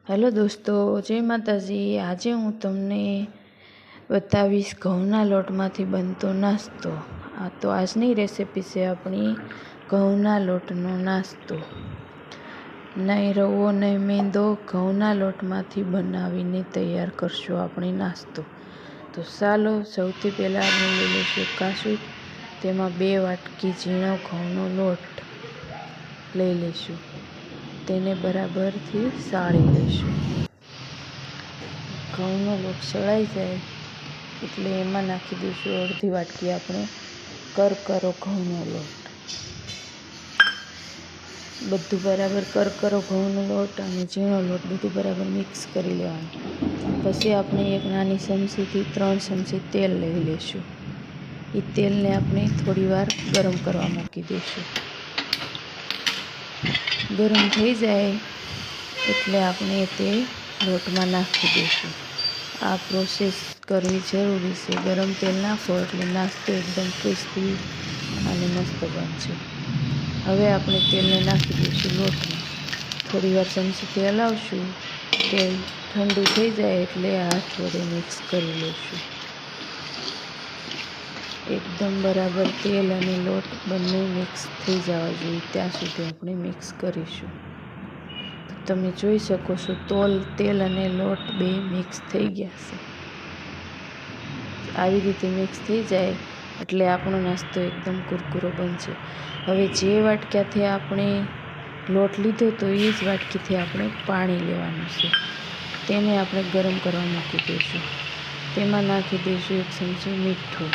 Hello दोस्तों, जय माताजी। आज हूँ तमने बतावीश घऊना लोटमांथी बनतो नास्तो। आ तो आजनी रेसिपी से अपनी घऊना लोटनो नास्तो। नहीं रवो नहीं मैदो, घऊना लोटमांथी बनावीने तैयार करशो अपनी नास्तो। तो चालो सौथी पहला आपणे लई लईशुं काशू। तेमां 2 वाटकी झीणो घऊनो लोट लई लईशुं। तेने बराबरथी साળી लईशुं। घऊनो लोट सळाई जाए એટલે એમાં નાખી દઈશું અડધી વાટકી આપણે કરકરો ઘઉંનો લોટ। બધું બરાબર કરકરો ઘઉંનો લોટ અને ઝીણો લોટ બધું બરાબર મિક્સ કરી લેવાનું। પછી આપણે એક નાની ચમચીથી 3 ચમચી તેલ લઈ લઈશું। એ તેલને આપણે થોડીવાર ગરમ કરવા મૂકી દઈશું। ગરમ થઈ જાય એટલે આપણે તે લોટમાં નાખી દઈશું। આ પ્રોસેસ કરવી જરૂરી છે। ગરમ તેલ નાખો એટલે નાસ્તો એકદમ ક્રિસ્પી અને મસ્ત બનશે। હવે આપણે તેલને નાખી દઈશું લોટમાં। થોડીવાર ચમચીથી હલાવશું। તેલ ઠંડુ થઈ જાય એટલે હાથ વડે મિક્સ કરી લઈશું। એકદમ બરાબર તેલ અને લોટ બંને મિક્સ થઈ જવા જોઈએ ત્યાં સુધી આપણે મિક્સ કરીશું। તમે જોઈ શકો છો તેલ અને લોટ બે મિક્સ થઈ ગયા છે। આવી રીતે મિક્સ થઈ જાય એટલે આપણો નાસ્તો એકદમ કુરકુરો બનશે। હવે જે વાટક્યાથી આપણે લોટ લીધો તો એ જ વાટકીથી આપણે પાણી લેવાનું છે। તેને આપણે ગરમ કરવા મૂકી દઈશું। તેમાં નાખી દઈશું 1 ચમચી મીઠું,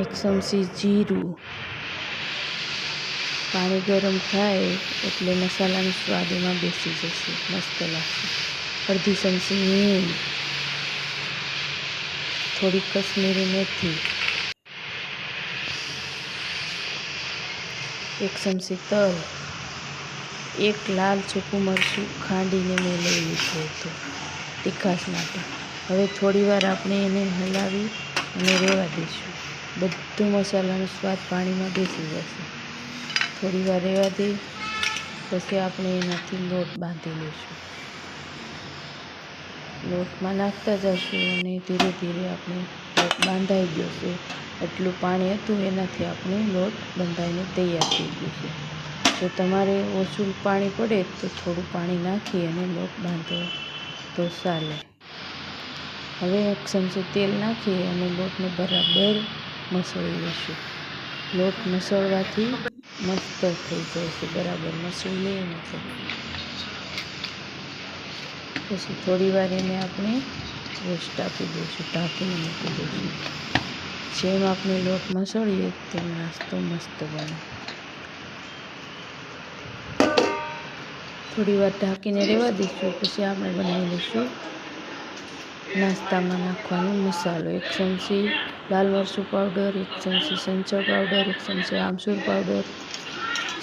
1 ચમચી જીરું। પાણી ગરમ થાય એટલે મસાલાનો સ્વાદ એમાં બેસી જશે, મસ્ત લાગશે। અડધી ચમચી હિંગ, થોડી કશ્મીરી મેથી, 1 ચમચી તલ, 1 લાલ સૂકું મરચું ખાંડીને મેં લઈ લીધું હતું તીખાશ માટે। હવે થોડીવાર આપણે એને હલાવી અને રહેવા દઈશું। બધો મસાલાનો સ્વાદ પાણીમાં બેસી જશે। થોડીવાર રહેવા દઈ પછી આપણે એનાથી લોટ બાંધી લઈશું। લોટમાં નાખતા જઈશું અને ધીરે ધીરે આપણે લોટ બાંધાઈ ગયો છે। એટલું પાણી હતું એનાથી આપણે લોટ બંધાઈને તૈયાર થઈ ગયો છે। જો તમારે ઓછું પાણી પડે તો થોડું પાણી નાખી અને લોટ બાંધો તો ચાલે। હવે 1 ચમચી તેલ નાખી અને લોટને બરાબર મસળી લઈશું। લોટ મસળવાથી મસ્ત થઈ જાય છે। બરાબર મસળી લઈને પછી થોડીવાર એને આપણે રેસ્ટ આપી દઈશું, ઢાંકીને મૂકી દઈશું। જેમ આપણે લોટ મસળીએ તેમ નાસ્તો મસ્ત બને। થોડીવાર ઢાંકીને રહેવા દઈશું પછી આપણે બનાવી લઈશું નાસ્તામાં નાખવાનો મસાલો। 1 ચમચી લાલ મરચું પાવડર, 1 ચમચી સંચળ પાવડર, 1 ચમચી આમચૂર પાવડર,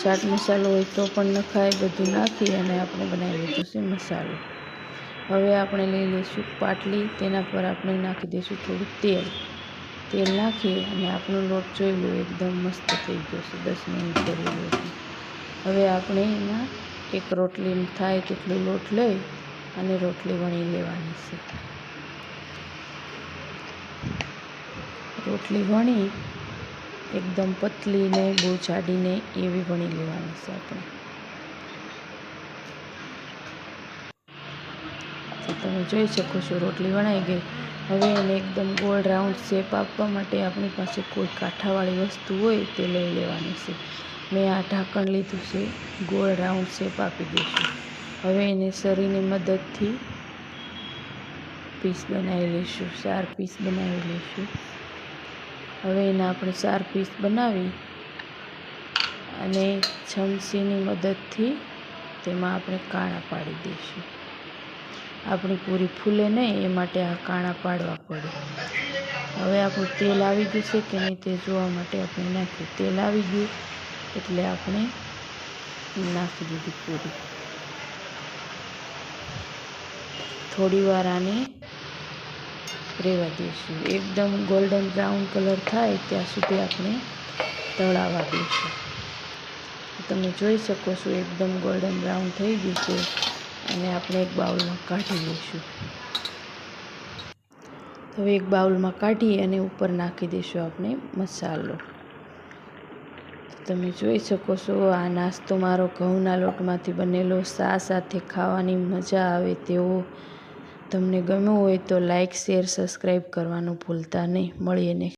ચાટ મસાલો હોય તો પણ નખાય। બધું નાખી અને આપણે બનાવી લીધું છે મસાલો। હવે આપણે લઈ લઈશું પાટલી, તેના પર આપણે નાખી દઈશું થોડું તેલ। તેલ નાખી અને આપણો લોટ જોઈ લો એકદમ મસ્ત થઈ ગયો છે। 10 મિનિટ કરી લઈશું। હવે આપણે એમાં 1 રોટલી થાય તેટલો લોટ લઈ અને રોટલી વણી લેવાની છે। રોટલી વણી એકદમ પતલી ને બહુ જાડી ને એવી વણી લેવાની છે આપણે। તો તમે જોઈ શકો છો રોટલી વણાઈ ગઈ। હવે એને એકદમ ગોળ રાઉન્ડ શેપ આપવા માટે આપણી પાસે કોઈ કાંઠાવાળી વસ્તુ હોય તે લઈ લેવાની છે। મેં આ ઢાંકણ લીધું છે, ગોળ રાઉન્ડ શેપ આપી દઈશું। હવે એને સરીની મદદથી પીસ બનાવી લઈશું, 4 પીસ બનાવી લઈશું। હવે એના આપણે 4 પીસ બનાવી અને ચમચીની મદદથી તેમાં આપણે કાણા પાડી દઈશું। આપણી પૂરી ફૂલે નહીં એ માટે આ કાણા પાડવા પડે। હવે આપણું તેલ આવી ગયું છે કે નહીં તે જોવા માટે આપણે નાખ્યું। તેલ આવી ગયું એટલે આપણે નાખી દીધી પૂરી। થોડીવાર આને રહેવા દઈશું। એકદમ ગોલ્ડન બ્રાઉન કલર થાય ત્યાં સુધી આપણે તળાવવા દઈશું। તમે જોઈ શકો છો એકદમ ગોલ્ડન બ્રાઉન થઈ ગયું છે અને આપણે એક બાઉલમાં કાઢી લઈશું. હવે એક બાઉલમાં કાઢી અને ઉપર નાખી દઈશું આપણે મસાલો. તમે જોઈ શકો છો આ નાસ્તો મારો ઘઉંના લોટમાંથી બનેલો ચા સાથે ખાવાની મજા આવે તેવો. તમને ગમ્યું હોય તો લાઈક, શેર, સબસ્ક્રાઈબ કરવાનું ભૂલતા નહીં. મળીએ ને.